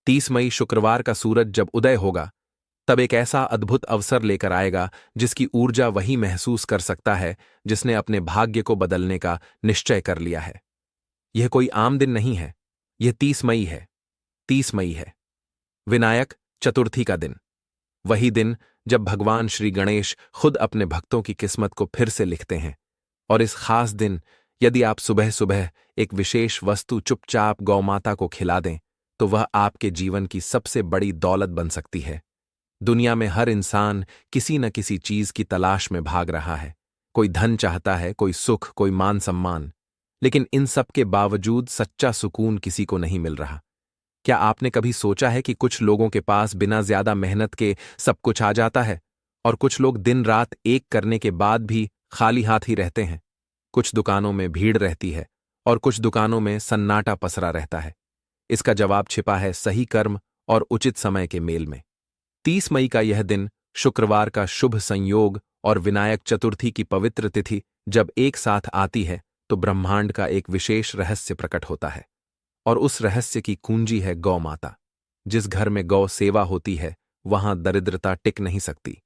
30 मई शुक्रवार का सूरज जब उदय होगा, तब एक ऐसा अद्भुत अवसर लेकर आएगा जिसकी ऊर्जा वही महसूस कर सकता है जिसने अपने भाग्य को बदलने का निश्चय कर लिया है। यह कोई आम दिन नहीं है, यह 30 मई है। 30 मई है विनायक चतुर्थी का दिन। वही दिन जब भगवान श्री गणेश खुद अपने भक्तों की किस्मत को फिर से लिखते हैं। और इस खास दिन यदि आप सुबह सुबह एक विशेष वस्तु चुपचाप गौमाता को खिला दें, तो वह आपके जीवन की सबसे बड़ी दौलत बन सकती है। दुनिया में हर इंसान किसी न किसी चीज की तलाश में भाग रहा है। कोई धन चाहता है, कोई सुख, कोई मान सम्मान, लेकिन इन सब के बावजूद सच्चा सुकून किसी को नहीं मिल रहा। क्या आपने कभी सोचा है कि कुछ लोगों के पास बिना ज्यादा मेहनत के सब कुछ आ जाता है, और कुछ लोग दिन रात एक करने के बाद भी खाली हाथ ही रहते हैं? कुछ दुकानों में भीड़ रहती है और कुछ दुकानों में सन्नाटा पसरा रहता है। इसका जवाब छिपा है सही कर्म और उचित समय के मेल में। 30 मई का यह दिन, शुक्रवार का शुभ संयोग और विनायक चतुर्थी की पवित्र तिथि जब एक साथ आती है, तो ब्रह्मांड का एक विशेष रहस्य प्रकट होता है। और उस रहस्य की कुंजी है गौ माता। जिस घर में गौ सेवा होती है, वहां दरिद्रता टिक नहीं सकती।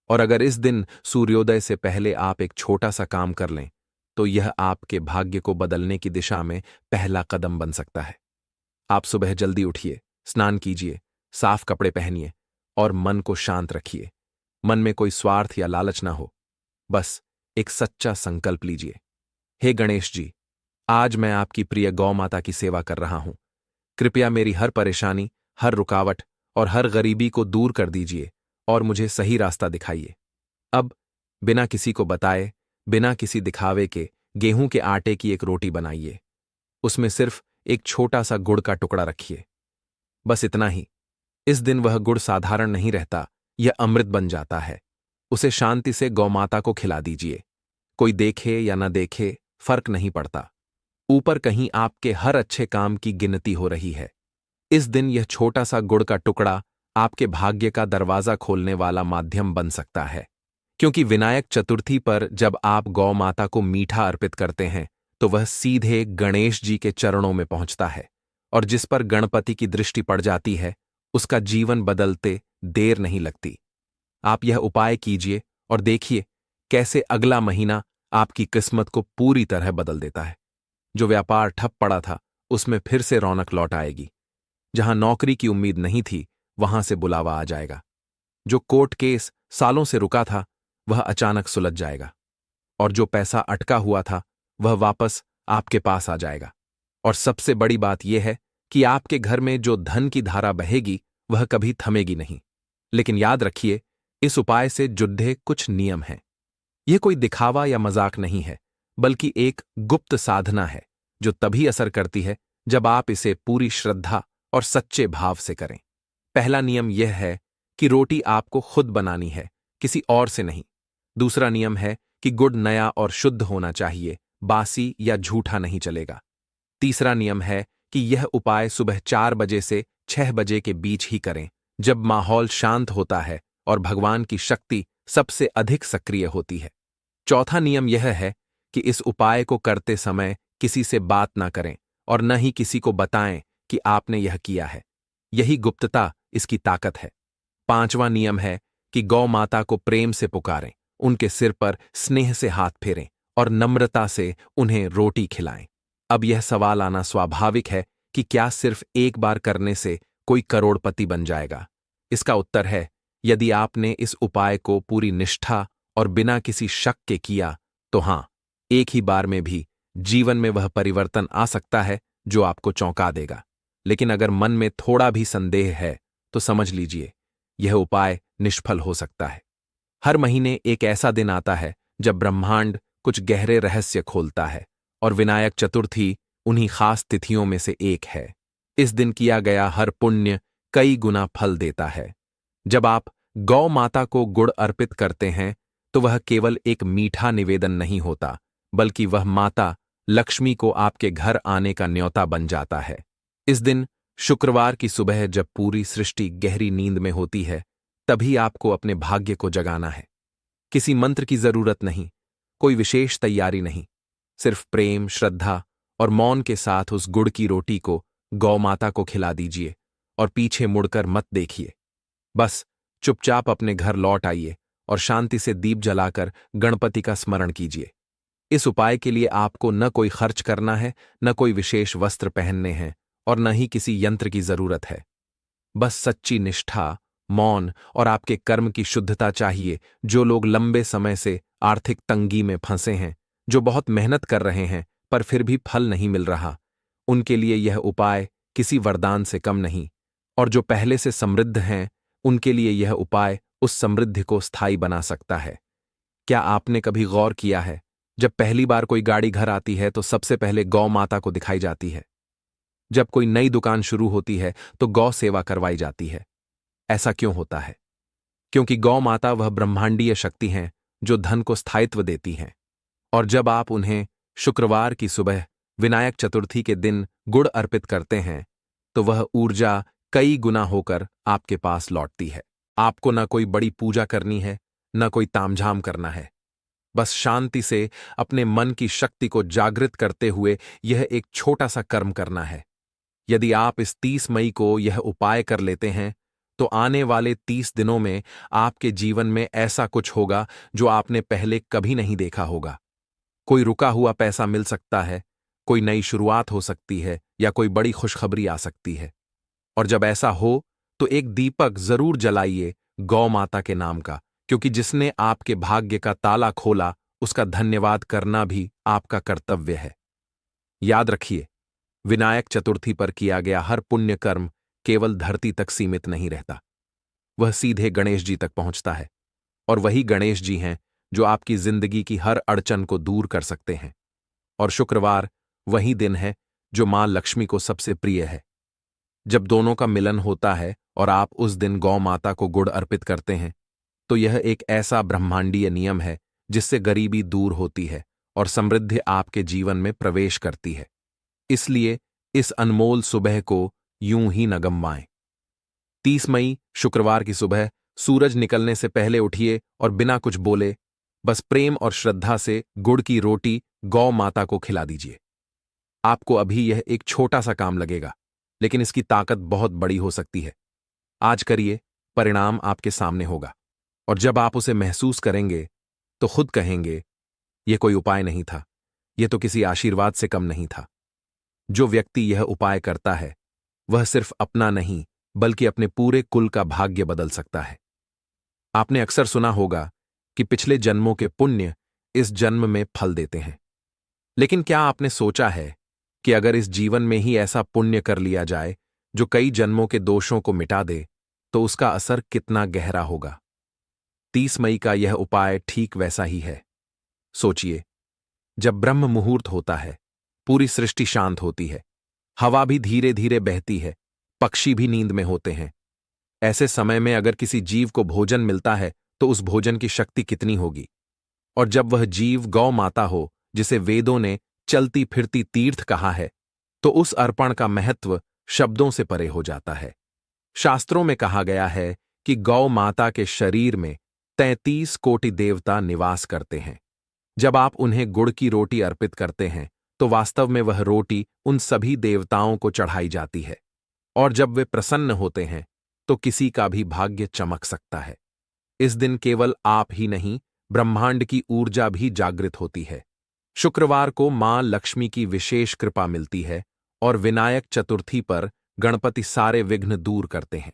और अगर इस दिन सूर्योदय से पहले आप एक छोटा सा काम कर लें, तो यह आपके भाग्य को बदलने की दिशा में पहला कदम बन सकता है। आप सुबह जल्दी उठिए, स्नान कीजिए, साफ कपड़े पहनिए और मन को शांत रखिए। मन में कोई स्वार्थ या लालच ना हो, बस एक सच्चा संकल्प लीजिए। हे गणेश जी, आज मैं आपकी प्रिय गौ माता की सेवा कर रहा हूं। कृपया मेरी हर परेशानी, हर रुकावट और हर गरीबी को दूर कर दीजिए और मुझे सही रास्ता दिखाइए। अब बिना किसी को बताए, बिना किसी दिखावे के गेहूं के आटे की एक रोटी बनाइए। उसमें सिर्फ एक छोटा सा गुड़ का टुकड़ा रखिए, बस इतना ही। इस दिन वह गुड़ साधारण नहीं रहता, यह अमृत बन जाता है। उसे शांति से गौमाता को खिला दीजिए। कोई देखे या न देखे, फर्क नहीं पड़ता। ऊपर कहीं आपके हर अच्छे काम की गिनती हो रही है। इस दिन यह छोटा सा गुड़ का टुकड़ा आपके भाग्य का दरवाजा खोलने वाला माध्यम बन सकता है। क्योंकि विनायक चतुर्थी पर जब आप गौ माता को मीठा अर्पित करते हैं, तो वह सीधे गणेश जी के चरणों में पहुंचता है, और जिस पर गणपति की दृष्टि पड़ जाती है, उसका जीवन बदलते देर नहीं लगती। आप यह उपाय कीजिए और देखिए कैसे अगला महीना आपकी किस्मत को पूरी तरह बदल देता है। जो व्यापार ठप पड़ा था, उसमें फिर से रौनक लौट आएगी। जहां नौकरी की उम्मीद नहीं थी, वहां से बुलावा आ जाएगा। जो कोर्ट केस सालों से रुका था, वह अचानक सुलझ जाएगा। और जो पैसा अटका हुआ था, वह वापस आपके पास आ जाएगा। और सबसे बड़ी बात यह है कि आपके घर में जो धन की धारा बहेगी, वह कभी थमेगी नहीं। लेकिन याद रखिए, इस उपाय से जुड़े कुछ नियम हैं। यह कोई दिखावा या मजाक नहीं है, बल्कि एक गुप्त साधना है जो तभी असर करती है जब आप इसे पूरी श्रद्धा और सच्चे भाव से करें। पहला नियम यह है कि रोटी आपको खुद बनानी है, किसी और से नहीं। दूसरा नियम है कि गुड़ नया और शुद्ध होना चाहिए, बासी या झूठा नहीं चलेगा। तीसरा नियम है कि यह उपाय सुबह 4 बजे से 6 बजे के बीच ही करें, जब माहौल शांत होता है और भगवान की शक्ति सबसे अधिक सक्रिय होती है। चौथा नियम यह है कि इस उपाय को करते समय किसी से बात ना करें और न ही किसी को बताएं कि आपने यह किया है। यही गुप्तता इसकी ताकत है। पांचवा नियम है कि गौ माता को प्रेम से पुकारें, उनके सिर पर स्नेह से हाथ फेरें और नम्रता से उन्हें रोटी खिलाएं। अब यह सवाल आना स्वाभाविक है कि क्या सिर्फ एक बार करने से कोई करोड़पति बन जाएगा? इसका उत्तर है, यदि आपने इस उपाय को पूरी निष्ठा और बिना किसी शक के किया, तो हां, एक ही बार में भी जीवन में वह परिवर्तन आ सकता है जो आपको चौंका देगा। लेकिन अगर मन में थोड़ा भी संदेह है, तो समझ लीजिए, यह उपाय निष्फल हो सकता है। हर महीने एक ऐसा दिन आता है जब ब्रह्मांड कुछ गहरे रहस्य खोलता है, और विनायक चतुर्थी उन्हीं खास तिथियों में से एक है। इस दिन किया गया हर पुण्य कई गुना फल देता है। जब आप गौ माता को गुड़ अर्पित करते हैं, तो वह केवल एक मीठा निवेदन नहीं होता, बल्कि वह माता लक्ष्मी को आपके घर आने का न्योता बन जाता है। इस दिन शुक्रवार की सुबह जब पूरी सृष्टि गहरी नींद में होती है, तभी आपको अपने भाग्य को जगाना है। किसी मंत्र की जरूरत नहीं, कोई विशेष तैयारी नहीं, सिर्फ प्रेम, श्रद्धा और मौन के साथ उस गुड़ की रोटी को गौ माता को खिला दीजिए और पीछे मुड़कर मत देखिए। बस चुपचाप अपने घर लौट आइए और शांति से दीप जलाकर गणपति का स्मरण कीजिए। इस उपाय के लिए आपको न कोई खर्च करना है, न कोई विशेष वस्त्र पहनने हैं और न ही किसी यंत्र की जरूरत है। बस सच्ची निष्ठा, मौन और आपके कर्म की शुद्धता चाहिए। जो लोग लंबे समय से आर्थिक तंगी में फंसे हैं, जो बहुत मेहनत कर रहे हैं पर फिर भी फल नहीं मिल रहा, उनके लिए यह उपाय किसी वरदान से कम नहीं। और जो पहले से समृद्ध हैं, उनके लिए यह उपाय उस समृद्धि को स्थायी बना सकता है। क्या आपने कभी गौर किया है, जब पहली बार कोई गाड़ी घर आती है तो सबसे पहले गौ माता को दिखाई जाती है? जब कोई नई दुकान शुरू होती है तो गौ सेवा करवाई जाती है। ऐसा क्यों होता है? क्योंकि गौ माता वह ब्रह्मांडीय शक्ति हैं जो धन को स्थायित्व देती हैं। और जब आप उन्हें शुक्रवार की सुबह विनायक चतुर्थी के दिन गुड़ अर्पित करते हैं तो वह ऊर्जा कई गुना होकर आपके पास लौटती है। आपको न कोई बड़ी पूजा करनी है, न कोई तामझाम करना है। बस शांति से अपने मन की शक्ति को जागृत करते हुए यह एक छोटा सा कर्म करना है। यदि आप इस 30 मई को यह उपाय कर लेते हैं तो आने वाले 30 दिनों में आपके जीवन में ऐसा कुछ होगा जो आपने पहले कभी नहीं देखा होगा। कोई रुका हुआ पैसा मिल सकता है, कोई नई शुरुआत हो सकती है या कोई बड़ी खुशखबरी आ सकती है। और जब ऐसा हो तो एक दीपक जरूर जलाइए गौ माता के नाम का, क्योंकि जिसने आपके भाग्य का ताला खोला उसका धन्यवाद करना भी आपका कर्तव्य है। याद रखिए, विनायक चतुर्थी पर किया गया हर पुण्य कर्म केवल धरती तक सीमित नहीं रहता, वह सीधे गणेश जी तक पहुंचता है। और वही गणेश जी हैं जो आपकी जिंदगी की हर अड़चन को दूर कर सकते हैं। और शुक्रवार वही दिन है जो मां लक्ष्मी को सबसे प्रिय है। जब दोनों का मिलन होता है और आप उस दिन गौ माता को गुड़ अर्पित करते हैं तो यह एक ऐसा ब्रह्मांडीय नियम है जिससे गरीबी दूर होती है और समृद्धि आपके जीवन में प्रवेश करती है। इसलिए इस अनमोल सुबह को यूं ही न गंवाएं। 30 मई शुक्रवार की सुबह सूरज निकलने से पहले उठिए और बिना कुछ बोले बस प्रेम और श्रद्धा से गुड़ की रोटी गौ माता को खिला दीजिए। आपको अभी यह एक छोटा सा काम लगेगा, लेकिन इसकी ताकत बहुत बड़ी हो सकती है। आज करिए, परिणाम आपके सामने होगा। और जब आप उसे महसूस करेंगे तो खुद कहेंगे, यह कोई उपाय नहीं था, यह तो किसी आशीर्वाद से कम नहीं था। जो व्यक्ति यह उपाय करता है वह सिर्फ अपना नहीं बल्कि अपने पूरे कुल का भाग्य बदल सकता है। आपने अक्सर सुना होगा कि पिछले जन्मों के पुण्य इस जन्म में फल देते हैं। लेकिन क्या आपने सोचा है कि अगर इस जीवन में ही ऐसा पुण्य कर लिया जाए जो कई जन्मों के दोषों को मिटा दे तो उसका असर कितना गहरा होगा? 30 मई का यह उपाय ठीक वैसा ही है। सोचिए, जब ब्रह्म मुहूर्त होता है, पूरी सृष्टि शांत होती है, हवा भी धीरे धीरे बहती है, पक्षी भी नींद में होते हैं। ऐसे समय में अगर किसी जीव को भोजन मिलता है तो उस भोजन की शक्ति कितनी होगी? और जब वह जीव गौ माता हो, जिसे वेदों ने चलती फिरती तीर्थ कहा है, तो उस अर्पण का महत्व शब्दों से परे हो जाता है। शास्त्रों में कहा गया है कि गौ माता के शरीर में 33 कोटि देवता निवास करते हैं। जब आप उन्हें गुड़ की रोटी अर्पित करते हैं तो वास्तव में वह रोटी उन सभी देवताओं को चढ़ाई जाती है। और जब वे प्रसन्न होते हैं तो किसी का भी भाग्य चमक सकता है। इस दिन केवल आप ही नहीं, ब्रह्मांड की ऊर्जा भी जागृत होती है। शुक्रवार को मां लक्ष्मी की विशेष कृपा मिलती है और विनायक चतुर्थी पर गणपति सारे विघ्न दूर करते हैं।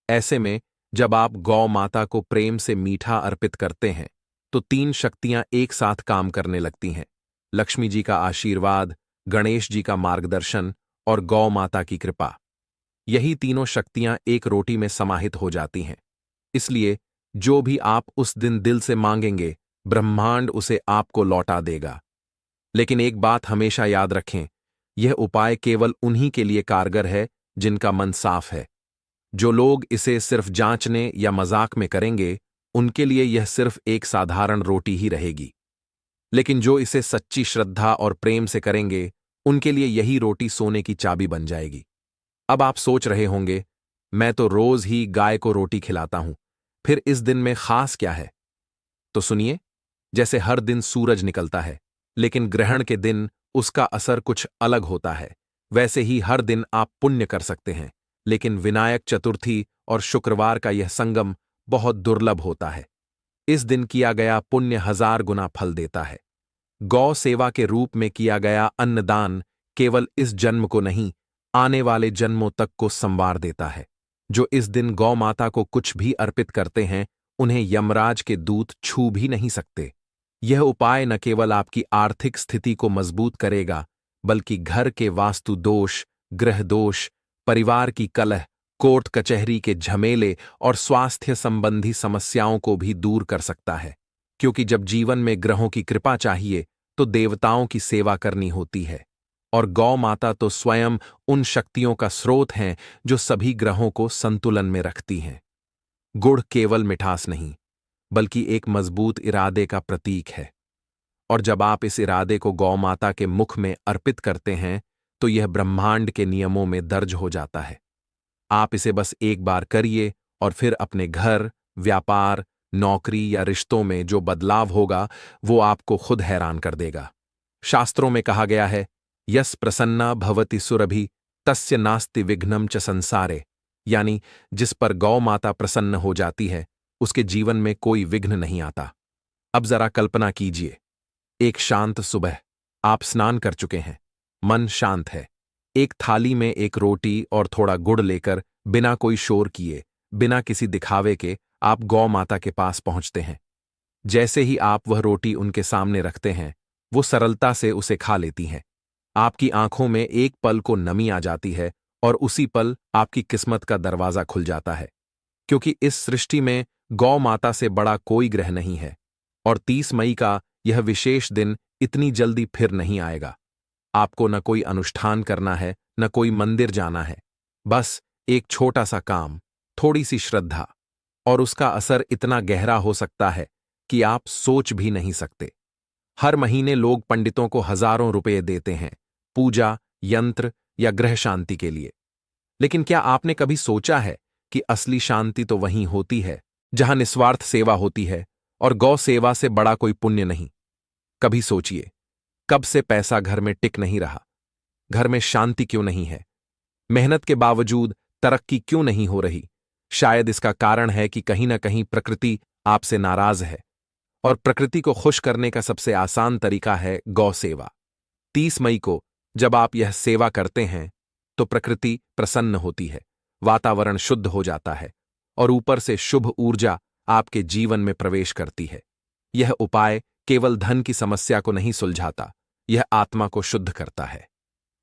ऐसे में जब आप गौ माता को प्रेम से मीठा अर्पित करते हैं तो 3 शक्तियां एक साथ काम करने लगती हैं। लक्ष्मी जी का आशीर्वाद, गणेश जी का मार्गदर्शन और गौ माता की कृपा। यही तीनों शक्तियां एक रोटी में समाहित हो जाती हैं। इसलिए जो भी आप उस दिन दिल से मांगेंगे, ब्रह्मांड उसे आपको लौटा देगा। लेकिन एक बात हमेशा याद रखें, यह उपाय केवल उन्हीं के लिए कारगर है जिनका मन साफ है। जो लोग इसे सिर्फ जांचने या मजाक में करेंगे, उनके लिए यह सिर्फ एक साधारण रोटी ही रहेगी। लेकिन जो इसे सच्ची श्रद्धा और प्रेम से करेंगे, उनके लिए यही रोटी सोने की चाबी बन जाएगी। अब आप सोच रहे होंगे, मैं तो रोज ही गाय को रोटी खिलाता हूं, फिर इस दिन में खास क्या है? तो सुनिए, जैसे हर दिन सूरज निकलता है, लेकिन ग्रहण के दिन उसका असर कुछ अलग होता है, वैसे ही हर दिन आप पुण्य कर सकते हैं, लेकिन विनायक चतुर्थी और शुक्रवार का यह संगम बहुत दुर्लभ होता है। इस दिन किया गया पुण्य 1000 गुना फल देता है। गौ सेवा के रूप में किया गया अन्नदान केवल इस जन्म को नहीं, आने वाले जन्मों तक को संवार देता है। जो इस दिन गौ माता को कुछ भी अर्पित करते हैं, उन्हें यमराज के दूत छू भी नहीं सकते। यह उपाय न केवल आपकी आर्थिक स्थिति को मजबूत करेगा, बल्कि घर के वास्तु दोष, गृह दोष, परिवार की कलह, कोर्ट कचहरी के झमेले और स्वास्थ्य संबंधी समस्याओं को भी दूर कर सकता है। क्योंकि जब जीवन में ग्रहों की कृपा चाहिए तो देवताओं की सेवा करनी होती है, और गौ माता तो स्वयं उन शक्तियों का स्रोत हैं जो सभी ग्रहों को संतुलन में रखती हैं। गुड़ केवल मिठास नहीं, बल्कि एक मजबूत इरादे का प्रतीक है, और जब आप इस इरादे को गौ माता के मुख में अर्पित करते हैं तो यह ब्रह्मांड के नियमों में दर्ज हो जाता है। आप इसे बस एक बार करिए और फिर अपने घर, व्यापार, नौकरी या रिश्तों में जो बदलाव होगा वो आपको खुद हैरान कर देगा। शास्त्रों में कहा गया है, यस प्रसन्ना भवति सुरभि तस्य नास्ति विघ्नम च संसारे, यानी जिस पर गौ माता प्रसन्न हो जाती है उसके जीवन में कोई विघ्न नहीं आता। अब जरा कल्पना कीजिए, एक शांत सुबह, आप स्नान कर चुके हैं, मन शांत है, एक थाली में एक रोटी और थोड़ा गुड़ लेकर बिना कोई शोर किए, बिना किसी दिखावे के आप गौ माता के पास पहुंचते हैं। जैसे ही आप वह रोटी उनके सामने रखते हैं, वो सरलता से उसे खा लेती हैं। आपकी आंखों में एक पल को नमी आ जाती है और उसी पल आपकी किस्मत का दरवाजा खुल जाता है, क्योंकि इस सृष्टि में गौ माता से बड़ा कोई ग्रह नहीं है, और 30 मई का यह विशेष दिन इतनी जल्दी फिर नहीं आएगा। आपको न कोई अनुष्ठान करना है, न कोई मंदिर जाना है, बस एक छोटा सा काम, थोड़ी सी श्रद्धा, और उसका असर इतना गहरा हो सकता है कि आप सोच भी नहीं सकते। हर महीने लोग पंडितों को हजारों रुपए देते हैं पूजा, यंत्र या ग्रह शांति के लिए, लेकिन क्या आपने कभी सोचा है कि असली शांति तो वहीं होती है जहां निस्वार्थ सेवा होती है, और गौ सेवा से बड़ा कोई पुण्य नहीं। कभी सोचिए, कब से पैसा घर में टिक नहीं रहा, घर में शांति क्यों नहीं है, मेहनत के बावजूद तरक्की क्यों नहीं हो रही? शायद इसका कारण है कि कहीं ना कहीं प्रकृति आपसे नाराज है, और प्रकृति को खुश करने का सबसे आसान तरीका है गौ सेवा। 30 मई को जब आप यह सेवा करते हैं तो प्रकृति प्रसन्न होती है, वातावरण शुद्ध हो जाता है, और ऊपर से शुभ ऊर्जा आपके जीवन में प्रवेश करती है। यह उपाय केवल धन की समस्या को नहीं सुलझाता, यह आत्मा को शुद्ध करता है,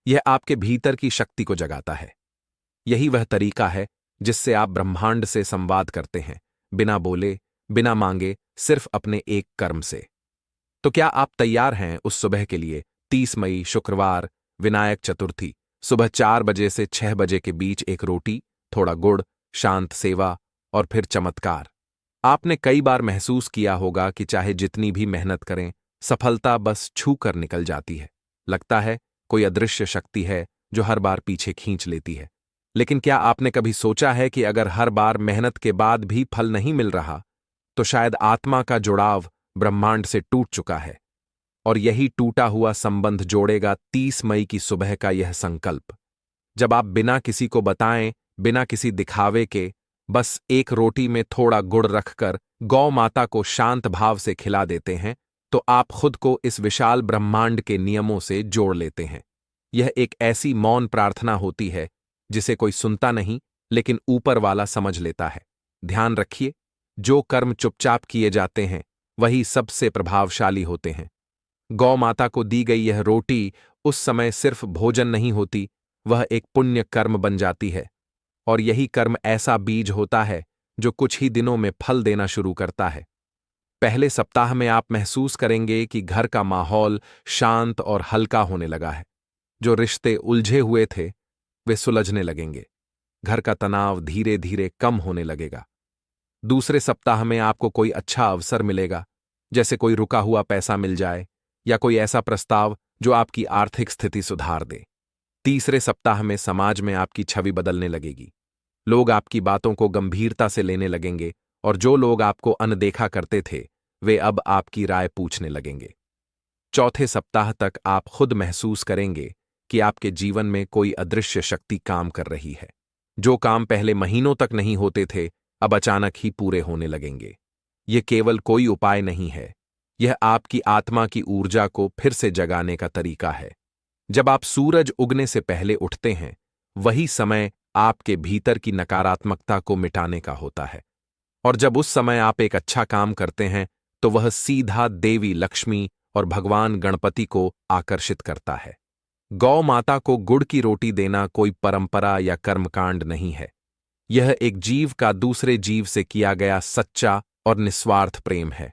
यह आपके भीतर की शक्ति को जगाता है। यही वह तरीका है जिससे आप ब्रह्मांड से संवाद करते हैं, बिना बोले, बिना मांगे, सिर्फ अपने एक कर्म से। तो क्या आप तैयार हैं उस सुबह के लिए? 30 मई शुक्रवार, विनायक चतुर्थी, सुबह 4 बजे से 6 बजे के बीच एक रोटी, थोड़ा गुड़, शांत सेवा और फिर चमत्कार। आपने कई बार महसूस किया होगा कि चाहे जितनी भी मेहनत करें, सफलता बस छू कर निकल जाती है। लगता है कोई अदृश्य शक्ति है जो हर बार पीछे खींच लेती है। लेकिन क्या आपने कभी सोचा है कि अगर हर बार मेहनत के बाद भी फल नहीं मिल रहा, तो शायद आत्मा का जुड़ाव ब्रह्मांड से टूट चुका है, और यही टूटा हुआ संबंध जोड़ेगा 30 मई की सुबह का यह संकल्प। जब आप बिना किसी को बताएं, बिना किसी दिखावे के, बस एक रोटी में थोड़ा गुड़ रखकर गौ माता को शांत भाव से खिला देते हैं, तो आप खुद को इस विशाल ब्रह्मांड के नियमों से जोड़ लेते हैं। यह एक ऐसी मौन प्रार्थना होती है जिसे कोई सुनता नहीं, लेकिन ऊपर वाला समझ लेता है। ध्यान रखिए, जो कर्म चुपचाप किए जाते हैं वही सबसे प्रभावशाली होते हैं। गौ माता को दी गई यह रोटी उस समय सिर्फ भोजन नहीं होती, वह एक पुण्य कर्म बन जाती है, और यही कर्म ऐसा बीज होता है जो कुछ ही दिनों में फल देना शुरू करता है। पहले सप्ताह में आप महसूस करेंगे कि घर का माहौल शांत और हल्का होने लगा है। जो रिश्ते उलझे हुए थे वे सुलझने लगेंगे, घर का तनाव धीरे धीरे कम होने लगेगा। दूसरे सप्ताह में आपको कोई अच्छा अवसर मिलेगा, जैसे कोई रुका हुआ पैसा मिल जाए या कोई ऐसा प्रस्ताव जो आपकी आर्थिक स्थिति सुधार दे। तीसरे सप्ताह में समाज में आपकी छवि बदलने लगेगी, लोग आपकी बातों को गंभीरता से लेने लगेंगे, और जो लोग आपको अनदेखा करते थे वे अब आपकी राय पूछने लगेंगे। चौथे सप्ताह तक आप खुद महसूस करेंगे कि आपके जीवन में कोई अदृश्य शक्ति काम कर रही है। जो काम पहले महीनों तक नहीं होते थे अब अचानक ही पूरे होने लगेंगे। यह केवल कोई उपाय नहीं है, यह आपकी आत्मा की ऊर्जा को फिर से जगाने का तरीका है। जब आप सूरज उगने से पहले उठते हैं, वही समय आपके भीतर की नकारात्मकता को मिटाने का होता है। और जब उस समय आप एक अच्छा काम करते हैं तो वह सीधा देवी लक्ष्मी और भगवान गणपति को आकर्षित करता है। गौ माता को गुड़ की रोटी देना कोई परंपरा या कर्मकांड नहीं है। यह एक जीव का दूसरे जीव से किया गया सच्चा और निस्वार्थ प्रेम है।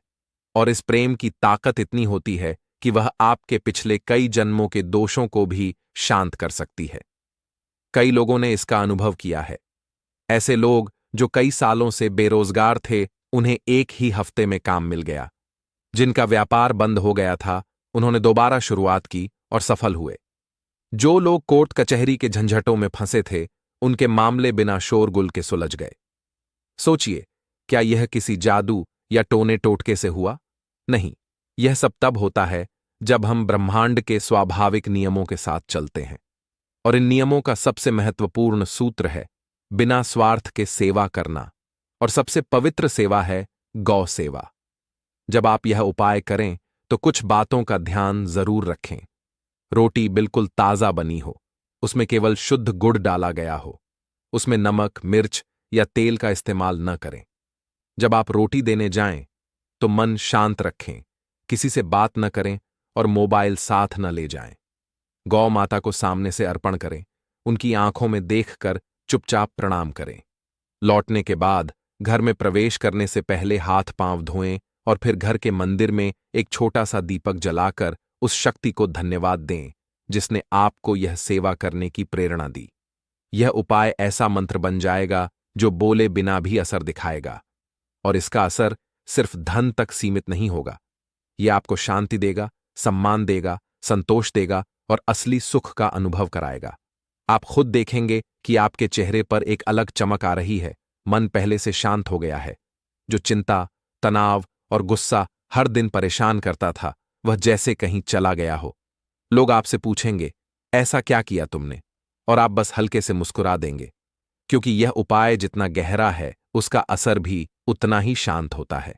और इस प्रेम की ताकत इतनी होती है कि वह आपके पिछले कई जन्मों के दोषों को भी शांत कर सकती है। कई लोगों ने इसका अनुभव किया है। ऐसे लोग जो कई सालों से बेरोजगार थे, उन्हें एक ही हफ्ते में काम मिल गया। जिनका व्यापार बंद हो गया था, उन्होंने दोबारा शुरुआत की और सफल हुए। जो लोग कोर्ट कचहरी के झंझटों में फंसे थे, उनके मामले बिना शोरगुल के सुलझ गए। सोचिए, क्या यह किसी जादू या टोने टोटके से हुआ? नहीं, यह सब तब होता है जब हम ब्रह्मांड के स्वाभाविक नियमों के साथ चलते हैं। और इन नियमों का सबसे महत्वपूर्ण सूत्र है बिना स्वार्थ के सेवा करना, और सबसे पवित्र सेवा है गौ सेवा। जब आप यह उपाय करें तो कुछ बातों का ध्यान जरूर रखें। रोटी बिल्कुल ताजा बनी हो, उसमें केवल शुद्ध गुड़ डाला गया हो, उसमें नमक, मिर्च या तेल का इस्तेमाल न करें। जब आप रोटी देने जाएं तो मन शांत रखें, किसी से बात न करें और मोबाइल साथ न ले जाएं। गौ माता को सामने से अर्पण करें, उनकी आंखों में देखकर चुपचाप प्रणाम करें। लौटने के बाद घर में प्रवेश करने से पहले हाथ पांव धोएं और फिर घर के मंदिर में एक छोटा सा दीपक जलाकर उस शक्ति को धन्यवाद दें जिसने आपको यह सेवा करने की प्रेरणा दी। यह उपाय ऐसा मंत्र बन जाएगा जो बोले बिना भी असर दिखाएगा, और इसका असर सिर्फ धन तक सीमित नहीं होगा। यह आपको शांति देगा, सम्मान देगा, संतोष देगा और असली सुख का अनुभव कराएगा। आप खुद देखेंगे कि आपके चेहरे पर एक अलग चमक आ रही है। मन पहले से शांत हो गया है। जो चिंता, तनाव और गुस्सा हर दिन परेशान करता था, वह जैसे कहीं चला गया हो। लोग आपसे पूछेंगे, ऐसा क्या किया तुमने? और आप बस हल्के से मुस्कुरा देंगे, क्योंकि यह उपाय जितना गहरा है, उसका असर भी उतना ही शांत होता है।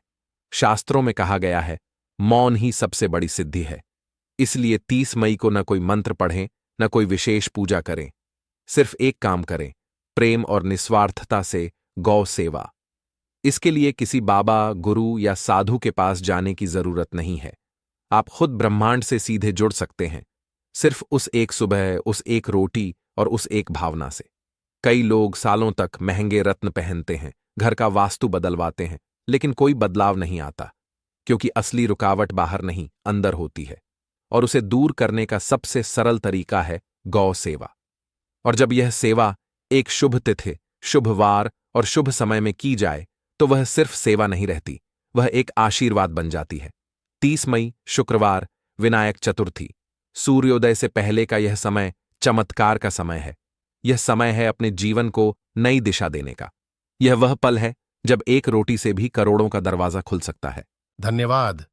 शास्त्रों में कहा गया है, मौन ही सबसे बड़ी सिद्धि है। इसलिए 30 मई को न कोई मंत्र पढ़ें, न कोई विशेष पूजा करें। सिर्फ एक काम करें, प्रेम और निस्वार्थता से गौ सेवा। इसके लिए किसी बाबा, गुरु या साधु के पास जाने की जरूरत नहीं है। आप खुद ब्रह्मांड से सीधे जुड़ सकते हैं, सिर्फ उस एक सुबह, उस एक रोटी और उस एक भावना से। कई लोग सालों तक महंगे रत्न पहनते हैं, घर का वास्तु बदलवाते हैं, लेकिन कोई बदलाव नहीं आता, क्योंकि असली रुकावट बाहर नहीं, अंदर होती है। और उसे दूर करने का सबसे सरल तरीका है गौ सेवा। और जब यह सेवा एक शुभ तिथि, शुभ वार और शुभ समय में की जाए तो वह सिर्फ सेवा नहीं रहती, वह एक आशीर्वाद बन जाती है। 30 मई शुक्रवार, विनायक चतुर्थी। सूर्योदय से पहले का यह समय चमत्कार का समय है। यह समय है अपने जीवन को नई दिशा देने का। यह वह पल है जब एक रोटी से भी करोड़ों का दरवाजा खुल सकता है। धन्यवाद।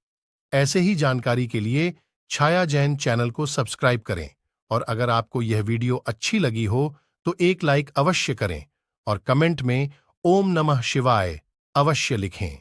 ऐसे ही जानकारी के लिए छाया जैन चैनल को सब्सक्राइब करें, और अगर आपको यह वीडियो अच्छी लगी हो तो एक लाइक अवश्य करें और कमेंट में ओम नमः शिवाय अवश्य लिखें।